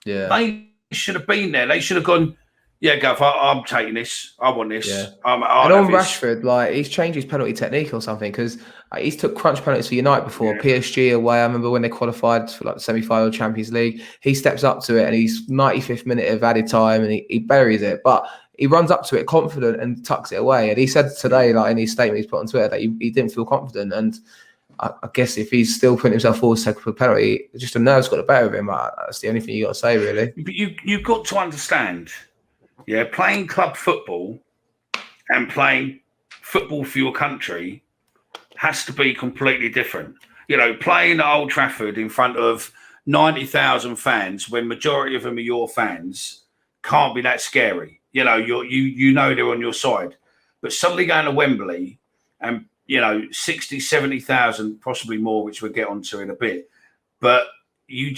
Speaker 1: they should have been there. They should have gone, Gav, I'm taking this. I want this.
Speaker 2: Yeah. And on Rashford, like, he's changed his penalty technique or something, because he's took crunch penalties for United before. PSG away, I remember when they qualified for like the semi-final Champions League. He steps up to it and he's 95th minute of added time and he buries it. But he runs up to it confident and tucks it away. And he said today, like in his statement he's put on Twitter, that he didn't feel confident. And I guess if he's still putting himself forward to take a penalty, just the nerves got the better of him. That's the only thing you got to say, really.
Speaker 1: But you've got to understand, playing club football and playing football for your country has to be completely different. You know, playing at Old Trafford in front of 90,000 fans, when majority of them are your fans, can't be that scary. You know, you know they're on your side. But suddenly going to Wembley and, 60, 70,000, possibly more, which we'll get onto in a bit. But do you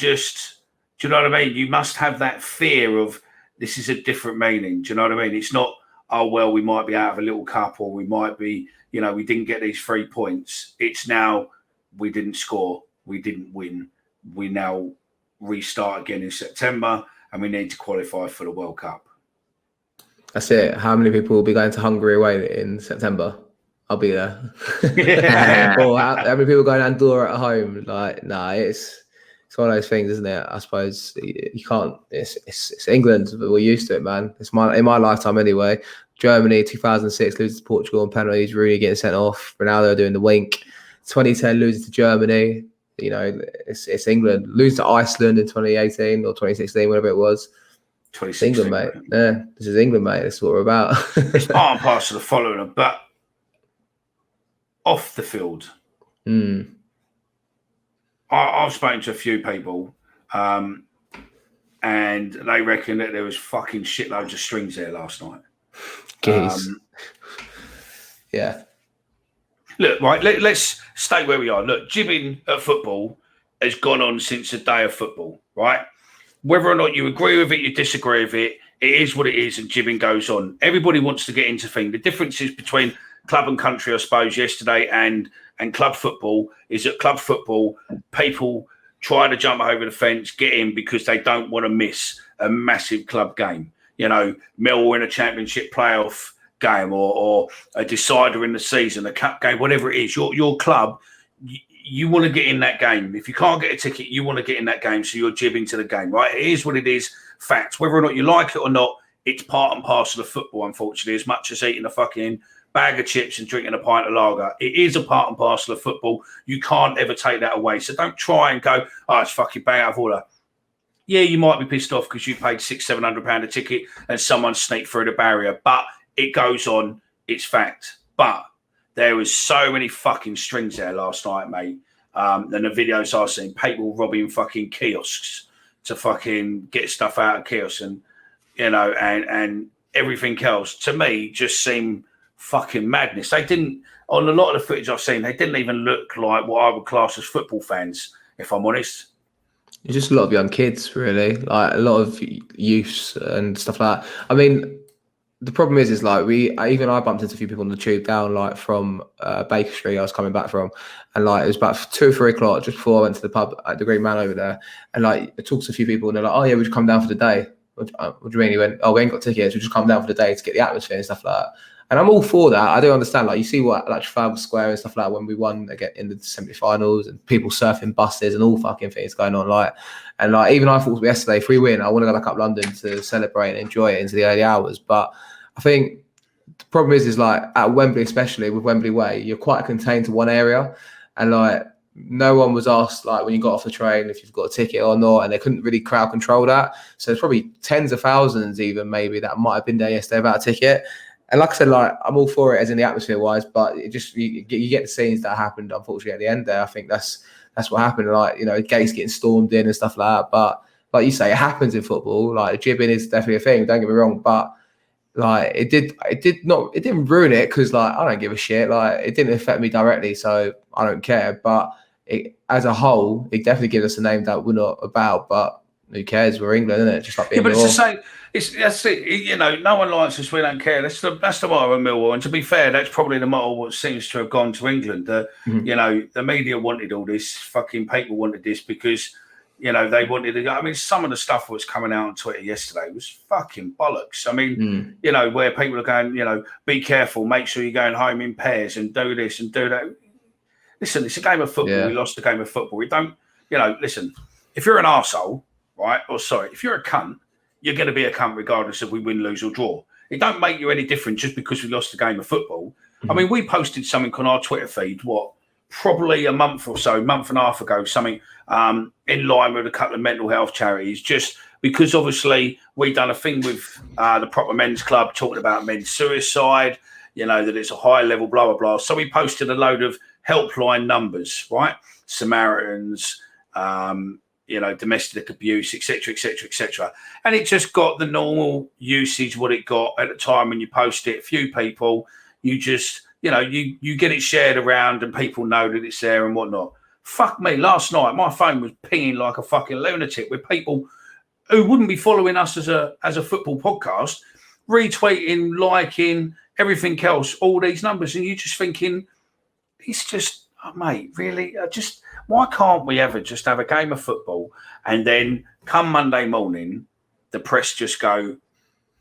Speaker 1: know what I mean? You must have that fear of this is a different meaning. Do you know what I mean? It's not, oh, well, we might be out of a little cup, or we might be, we didn't get these 3 points. It's now we didn't score, we didn't win. We now restart again in September and we need to qualify for the World Cup.
Speaker 2: That's it. How many people will be going to Hungary away in September? I'll be there. Or how many people going to Andorra at home? Like, it's one of those things, isn't it? I suppose you can't. It's England, but we're used to it, man. It's in my lifetime anyway. Germany 2006 loses to Portugal on penalties. Rooney getting sent off. Ronaldo doing the wink. 2010 loses to Germany. It's England. Lose to Iceland in 2018 or 2016, whatever it was. It's England, mate. Yeah, this is England, mate. That's what we're about.
Speaker 1: It's part and parcel of following them, but off the field, I've spoken to a few people, and they reckon that there was fucking shitloads of strings there last night.
Speaker 2: Yeah.
Speaker 1: Look, right, let's stay where we are. Look, jibbing at football has gone on since the day of football, right? Whether or not you agree with it, you disagree with it, it is what it is, and jibbing goes on. Everybody wants to get into things. The difference is between club and country, I suppose, yesterday and club football is that club football, people try to jump over the fence, get in because they don't want to miss a massive club game. Millwall in a championship playoff game or a decider in the season, a cup game, whatever it is. Your club, you want to get in that game. If you can't get a ticket, you want to get in that game, so you're jibbing to the game, right? It is what it is, facts. Whether or not you like it or not, it's part and parcel of football, unfortunately, as much as eating a fucking bag of chips and drinking a pint of lager. It is a part and parcel of football. You can't ever take that away. So don't try and go, oh, it's fucking bang out of order. Yeah, you might be pissed off because you paid £600-700 a ticket and someone sneaked through the barrier, but it goes on. It's fact. But there was so many fucking strings there last night, mate. And the videos I've seen, people robbing fucking kiosks to fucking get stuff out of kiosks, and and everything else, to me, just seemed fucking madness. They didn't, on a lot of the footage I've seen, they didn't even look like what I would class as football fans, if I'm honest.
Speaker 2: It's just a lot of young kids, really, like a lot of youths and stuff like that. I mean, the problem is like I bumped into a few people on the tube down like from Baker Street. I was coming back from, and like it was about 2 or 3 o'clock just before I went to the pub at the Green Man over there. And like I talked to a few people, and they're like, "Oh yeah, we just come down for the day." What do you mean? He went, "Oh, we ain't got tickets. We just come down for the day to get the atmosphere and stuff like that." And I'm all for that. I do understand. Like you see what like Trafalgar Square and stuff like that when we won again in the semi-finals, and people surfing buses and all fucking things going on. Like, and like even I thought yesterday, if we win, I want to go back up London to celebrate and enjoy it into the early hours. But I think the problem is like at Wembley, especially with Wembley Way, you're quite contained to one area, and like no one was asked like when you got off the train if you've got a ticket or not, and they couldn't really crowd control that. So there's probably tens of thousands even maybe that might have been there yesterday without a ticket. And like I said, like I'm all for it as in the atmosphere wise, but it just you get the scenes that happened unfortunately at the end there. I think that's what happened. Like, you know, gates getting stormed in and stuff like that. But like you say, it happens in football. Like jibbing is definitely a thing. Don't get me wrong, but like it didn't ruin it because like I don't give a shit. Like it didn't affect me directly, so I don't care. But as a whole, it definitely gives us a name that we're not about. But who cares? We're England, isn't it? Just like being
Speaker 1: but it's the same. That's it. You know, no one likes us. We don't care. That's the motto of Millwall. And to be fair, that's probably the motto what seems to have gone to England. You know, the media wanted all this. Fucking people wanted this because, you know, they wanted to go. I mean, some of the stuff that was coming out on Twitter yesterday was fucking bollocks. I mean, you know, where people are going, you know, be careful, make sure you're going home in pairs and do this and do that. Listen, it's a game of football. Yeah. We lost the game of football. We don't, you know, listen, if you're an arsehole, right, or sorry, if you're a cunt, you're going to be a cunt regardless if we win, lose or draw. It don't make you any different just because we lost the game of football. I mean, we posted something on our Twitter feed, probably a month and a half ago, something in line with a couple of mental health charities, just because obviously we done a thing with the Proper Men's Club talking about men's suicide, you know, that it's a high level, blah, blah, blah. So we posted a load of helpline numbers, right? Samaritans, you know, domestic abuse, etc., etc., etc. And it just got the normal usage, what it got at the time when you post it. A few people, you just, you know, you get it shared around and people know that it's there and whatnot. Fuck me, last night my phone was pinging like a fucking lunatic with people who wouldn't be following us as a football podcast, retweeting, liking, everything else, all these numbers. And you're just thinking, it's just, oh, mate, really? Why can't we ever just have a game of football and then come Monday morning, the press just go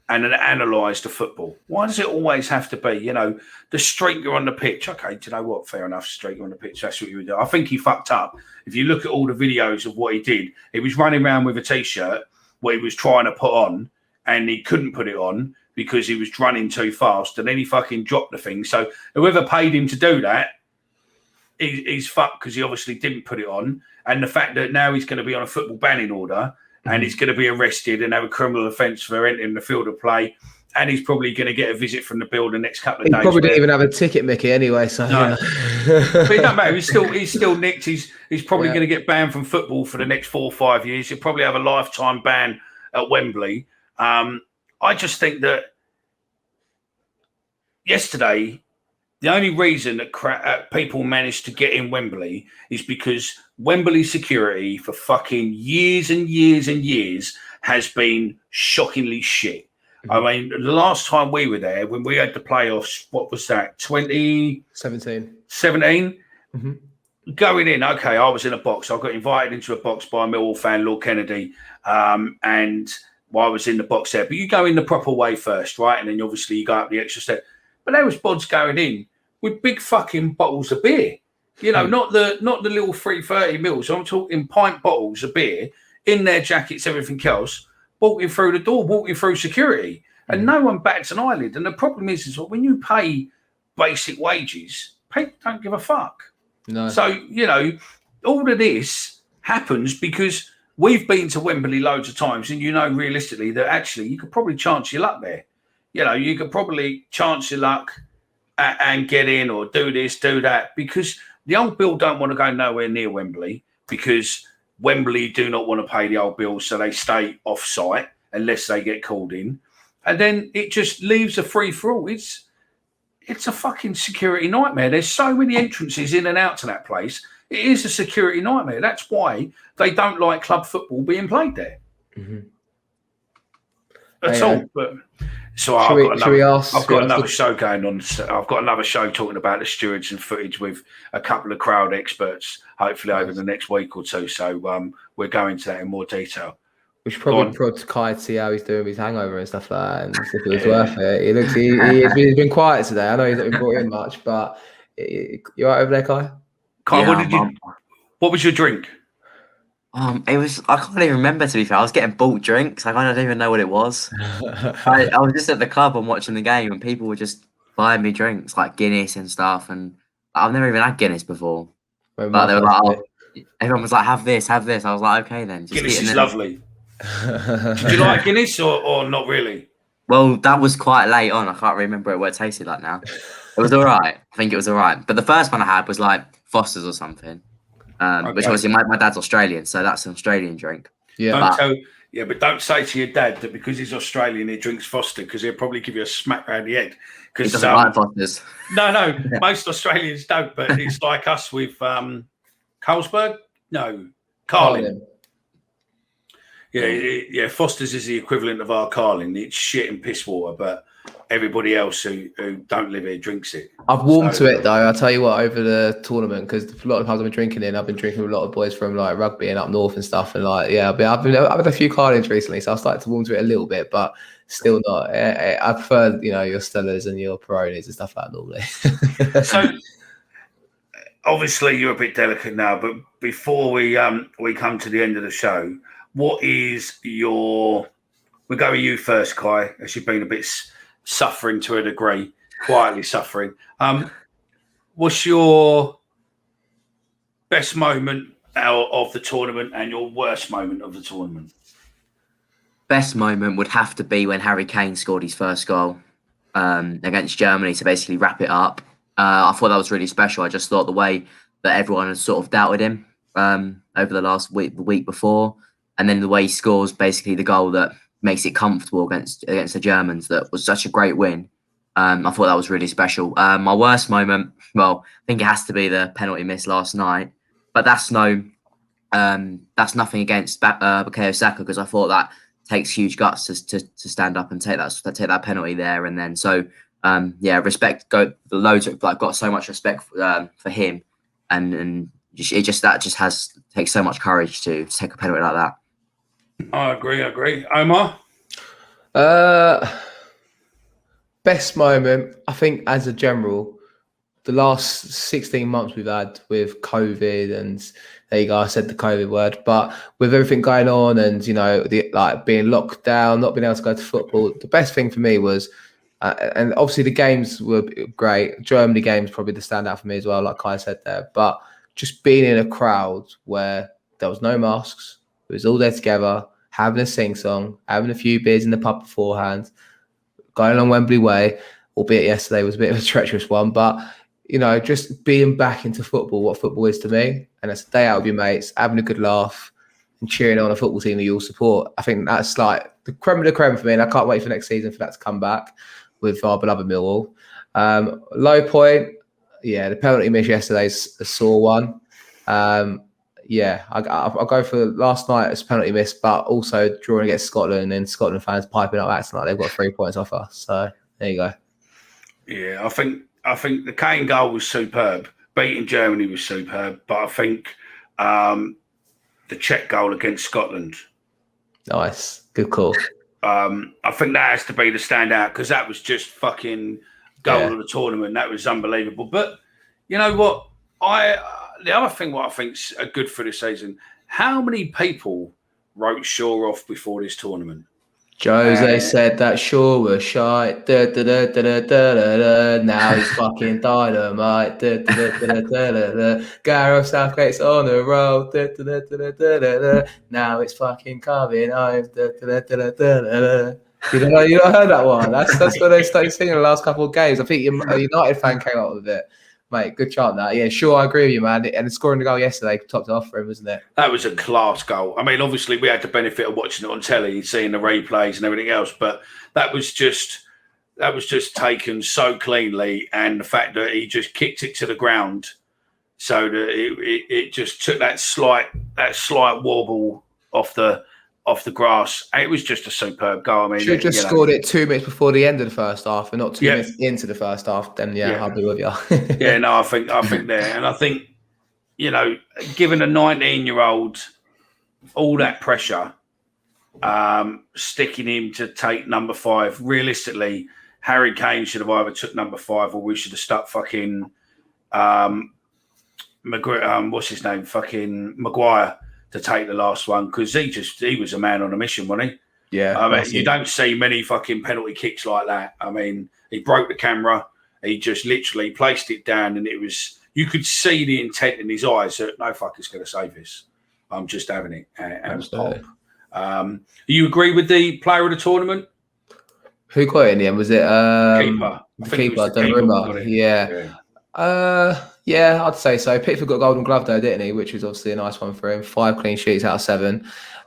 Speaker 1: and analyse the football? Why does it always have to be, you know, the streaker on the pitch? Okay, do you know what? Fair enough, streaker on the pitch. That's what you would do. I think he fucked up. If you look at all the videos of what he did, he was running around with a T-shirt where he was trying to put on and he couldn't put it on because he was running too fast and then he fucking dropped the thing. So whoever paid him to do that, he's fucked because he obviously didn't put it on. And the fact that now he's going to be on a football banning order and he's going to be arrested and have a criminal offence for entering the field of play, and he's probably going to get a visit from the bill the next couple of days.
Speaker 2: He probably didn't even have a ticket, Mickey, anyway. So
Speaker 1: no. But it don't matter. He's still nicked. He's probably going to get banned from football for the next 4 or 5 years. He'll probably have a lifetime ban at Wembley. I just think that yesterday, the only reason that people managed to get in Wembley is because Wembley security for fucking years and years and years has been shockingly shit. I mean, the last time we were there, when we had the playoffs, what was that, 2017? Going in, okay, I was in a box. I got invited into a box by a Millwall fan, Lord Kennedy, and I was in the box there. But you go in the proper way first, right? And then obviously you go up the extra step. But there was bods going in with big fucking bottles of beer. You know, not the little 330 mils. I'm talking pint bottles of beer in their jackets, everything else, walking through the door, walking through security. And no one bats an eyelid. And the problem is when you pay basic wages, people don't give a fuck. No. So, you know, all of this happens because we've been to Wembley loads of times and you know realistically that actually you could probably chance your luck there. You know, you could probably chance your luck and get in or do this, do that, because the old bill don't want to go nowhere near Wembley because Wembley do not want to pay the old bill, so they stay off-site unless they get called in. and then it just leaves a free for all. It's a fucking security nightmare. There's so many entrances in and out to that place. It is a security nightmare. That's why they don't like club football being played there.
Speaker 2: Mm-hmm.
Speaker 1: That's all. But so I've got another show going on. I've got another show talking about the stewards and footage with a couple of crowd experts, hopefully over the next week or two. So we're going to that in more detail.
Speaker 2: We should probably prod Kai to see how he's doing with his hangover and stuff like that, and see if it was worth it. He's been quiet today. I know he's not been brought in much, but you all right over there, Kai?
Speaker 1: Kai, yeah, what was your drink?
Speaker 3: It was, I can't even remember, to be fair. I was getting bought drinks. I don't even know what it was. I was just at the club and watching the game, and people were just buying me drinks like Guinness and stuff. And I've never even had Guinness before. But they were like, everyone was like, have this. I was like, okay then.
Speaker 1: Guinness is lovely. Did you like Guinness or not really?
Speaker 3: Well, that was quite late on. I can't remember what it tasted like now. It was all right. I think it was all right. But the first one I had was like Foster's or something. Which obviously my dad's Australian, so that's an Australian drink.
Speaker 1: Yeah, but don't say to your dad that because he's Australian he drinks Foster, because he'll probably give you a smack round the head.
Speaker 3: He doesn't like Fosters.
Speaker 1: No, most Australians don't. But it's like us with Carlsberg. No, Carling. Yeah. Foster's is the equivalent of our Carling. It's shit and piss water, but everybody else who don't live here drinks it.
Speaker 2: I've warmed to it though. I'll tell you what, over the tournament, because a lot of times I've been drinking it. I've been drinking with a lot of boys from like rugby and up north and stuff. And like, I've had a few Carlings recently, so I started to warm to it a little bit, but still not. I prefer, your Stellas and your Peronis and stuff like that normally.
Speaker 1: So obviously you're a bit delicate now, but before we come to the end of the show, what is your? We'll go with you first, Kai, as you've been a bit suffering to a degree, quietly suffering. What's your best moment out of the tournament and your worst moment of the tournament?
Speaker 3: Best moment would have to be when Harry Kane scored his first goal against Germany to basically wrap it up. I thought that was really special. I just thought the way that everyone had sort of doubted him over the last week, the week before, and then the way he scores basically the goal that makes it comfortable against the Germans, that was such a great win. I thought that was really special. My worst moment, well, I think it has to be the penalty miss last night, but that's nothing against Bukayo Saka, because I thought that takes huge guts to stand up and take that penalty there. And then respect. Got so much respect for him, and takes so much courage to take a penalty like that.
Speaker 1: I agree. Omar?
Speaker 2: Best moment, I think, as a general, the last 16 months we've had with COVID, and there you go, I said the COVID word, but with everything going on and, being locked down, not being able to go to football, the best thing for me was, and obviously the games were great. Germany games probably the standout for me as well, like Kai said there, but just being in a crowd where there was no masks, it was all there together, having a sing-song, having a few beers in the pub beforehand, going along Wembley Way, albeit yesterday was a bit of a treacherous one, but, just being back into football, what football is to me, and it's a day out with your mates, having a good laugh and cheering on a football team that you all support. I think that's like the creme de la creme for me, and I can't wait for next season for that to come back with our beloved Millwall. Low point, the penalty miss yesterday's a sore one. I'll go for last night as penalty miss, but also drawing against Scotland and Scotland fans piping up acting like they've got 3 points off us. So there you go. Yeah,
Speaker 1: I think the Kane goal was superb. Beating Germany was superb, but I think the Czech goal against Scotland.
Speaker 2: Nice, good call.
Speaker 1: I think that has to be the standout, because that was just fucking goal of the tournament. That was unbelievable. But you know what? The other thing what I think's good for this season, how many people wrote Shaw off before this tournament?
Speaker 2: Jose said that Shaw was shite. Now he's fucking dynamite. Gareth Southgate's on the roll. Now it's fucking coming home. You not heard that one? That's what they started singing the last couple of games. I think a United fan came up with it. mate. Good chant that. Yeah, sure, I agree with you, man. And scoring the goal yesterday topped it off for him, wasn't it?
Speaker 1: That was a class goal. I mean, obviously, we had the benefit of watching it on telly, seeing the replays and everything else, but that was just taken so cleanly, and the fact that he just kicked it to the ground, so that it just took that slight wobble off the grass. It was just a superb goal. I mean,
Speaker 2: should have just scored it 2 minutes before the end of the first half, and not 2 minutes into the first half. Then I'll be with you.
Speaker 1: Yeah, no, I think there, and I think giving a 19-year-old all that pressure, sticking him to take number 5. Realistically, Harry Kane should have either took number 5, or we should have stuck fucking what's his name, fucking Maguire, to take the last one, because he was a man on a mission, wasn't he?
Speaker 2: Yeah.
Speaker 1: I mean, you don't see many fucking penalty kicks like that. I mean, he broke the camera. He just literally placed it down, and you could see the intent in his eyes that no fucker's going to save this. I'm just having it and pop. You agree with the player of the tournament?
Speaker 2: Who got it in the end? Was it
Speaker 1: keeper?
Speaker 2: Keeper, Donnarumma. Yeah, I'd say so. Pickford got a golden glove though, didn't he? Which was obviously a nice one for him. 5 clean sheets out of 7.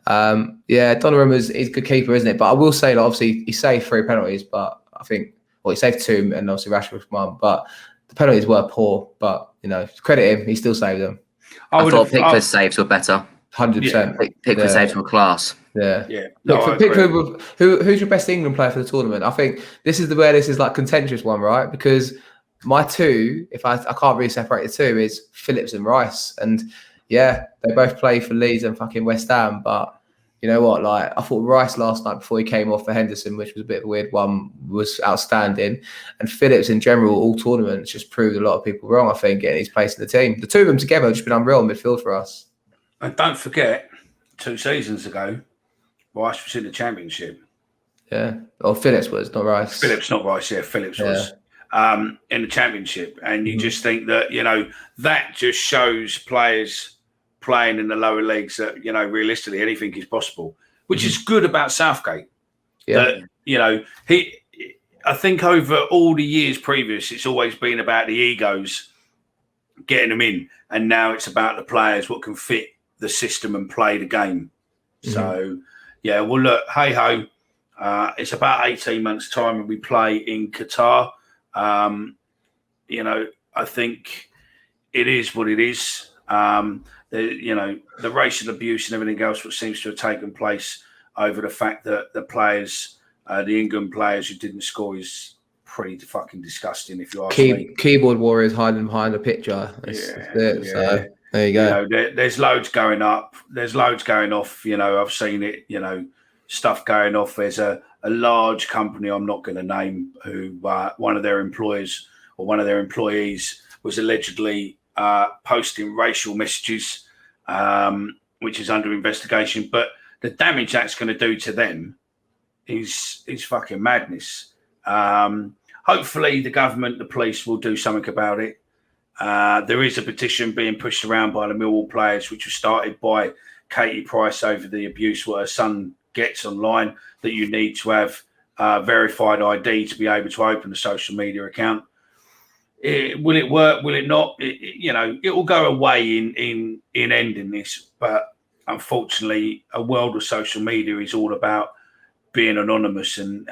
Speaker 2: Donnarumma's he's a good keeper, isn't it? But I will say, like, obviously, he saved 3 penalties, but I think, he saved 2, and obviously Rashford 1. But the penalties were poor. But credit him, he still saved them.
Speaker 3: I thought Pickford's saves were better.
Speaker 2: 100%.
Speaker 3: Pickford saves were class.
Speaker 2: Yeah. Pickford, who's your best England player for the tournament? I think this is where this is like contentious one, right? Because my 2, if I can't really separate the 2, is Phillips and Rice. And yeah, they both play for Leeds and fucking West Ham. But you know what? Like, I thought Rice last night before he came off for Henderson, which was a bit of a weird one, was outstanding. And Phillips in general, all tournaments, just proved a lot of people wrong, I think, getting his place in the team. The 2 of them together have just been unreal in midfield for us.
Speaker 1: And don't forget, 2 seasons ago, Rice was in the Championship.
Speaker 2: Yeah. Or Phillips was, not Rice.
Speaker 1: Phillips, not Rice. Yeah, Phillips was in the Championship. And you just think that, that just shows players playing in the lower leagues that, realistically anything is possible, which is good about Southgate. Yeah. That, I think over all the years previous, it's always been about the egos getting them in. And now it's about the players, what can fit the system and play the game. So, well, look, hey-ho, it's about 18 months' time and we play in Qatar. I think it is what it is. The racial abuse and everything else what seems to have taken place over the fact that the players, the England players who didn't score, is pretty fucking disgusting, if you ask me.
Speaker 2: Keyboard warriors hiding behind a picture. So there you go.
Speaker 1: There's loads going up. There's loads going off. I've seen it. Stuff going off. There's a large company I'm not going to name who one of their employers or one of their employees was allegedly posting racial messages, which is under investigation. But the damage that's going to do to them is fucking madness. Hopefully, the government, the police will do something about it. There is a petition being pushed around by the Millwall players, which was started by Katie Price over the abuse what her son gets online, that you need to have verified ID to be able to open a social media account. Will it work? Will it not? It will go away in ending this. But unfortunately, a world of social media is all about being anonymous and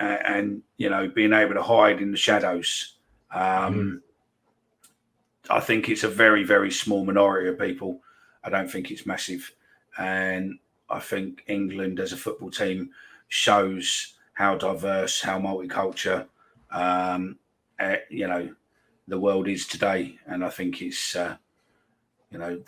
Speaker 1: being able to hide in the shadows. I think it's a very, very small minority of people. I don't think it's massive. And I think England as a football team shows how diverse, how multicultural, the world is today. And I think it's, the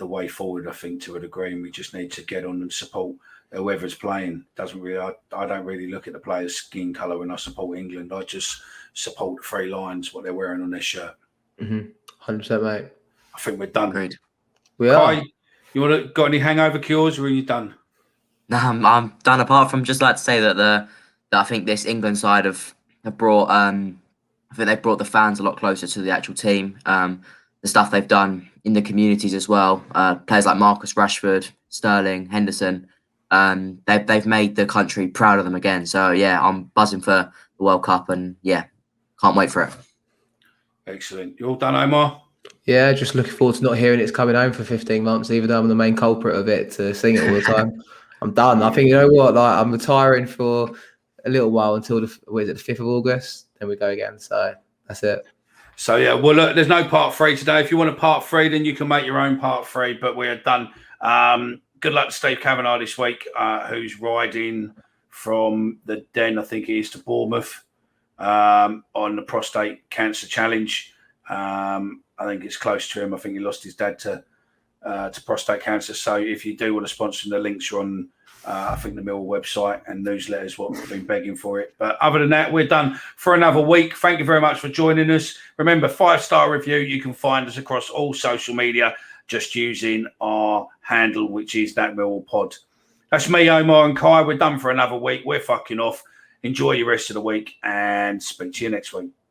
Speaker 1: way forward, I think, to a degree. And we just need to get on and support whoever's playing. I don't really look at the players' skin colour when I support England. I just support the 3 lines, what they're wearing on their shirt.
Speaker 2: 100%, mate.
Speaker 1: I think we're done.
Speaker 3: Agreed.
Speaker 2: We are.
Speaker 1: Kai, got any hangover cures, or are you done?
Speaker 3: No, I'm done. Apart from just like to say that I think this England side have brought I think they've brought the fans a lot closer to the actual team. The stuff they've done in the communities as well. Players like Marcus Rashford, Sterling, Henderson. They've made the country proud of them again. So yeah, I'm buzzing for the World Cup and yeah, can't wait for it.
Speaker 1: Excellent. You all done, Omar?
Speaker 2: Yeah, just looking forward to not hearing it's coming home for 15 months, even though I'm the main culprit of it, to sing it all the time. I'm done. I think, you know what, like I'm retiring for a little while until the 5th of August, then we go again. So that's it.
Speaker 1: So yeah, well look, there's no part 3 today. If you want a part 3, then you can make your own part 3, but we are done. Good luck to Steve Kavanagh this week, who's riding from the Den, I think it is, to Bournemouth on the prostate cancer challenge. I think it's close to him. I think he lost his dad to prostate cancer. So if you do want to sponsor him, the links are on, I think, the Millwall website and newsletters, what we've been begging for it. But other than that, we're done for another week. Thank you very much for joining us. Remember, 5-star review. You can find us across all social media just using our handle, which is That Millwall Pod. That's me, Omar and Kai. We're done for another week. We're fucking off. Enjoy your rest of the week and speak to you next week.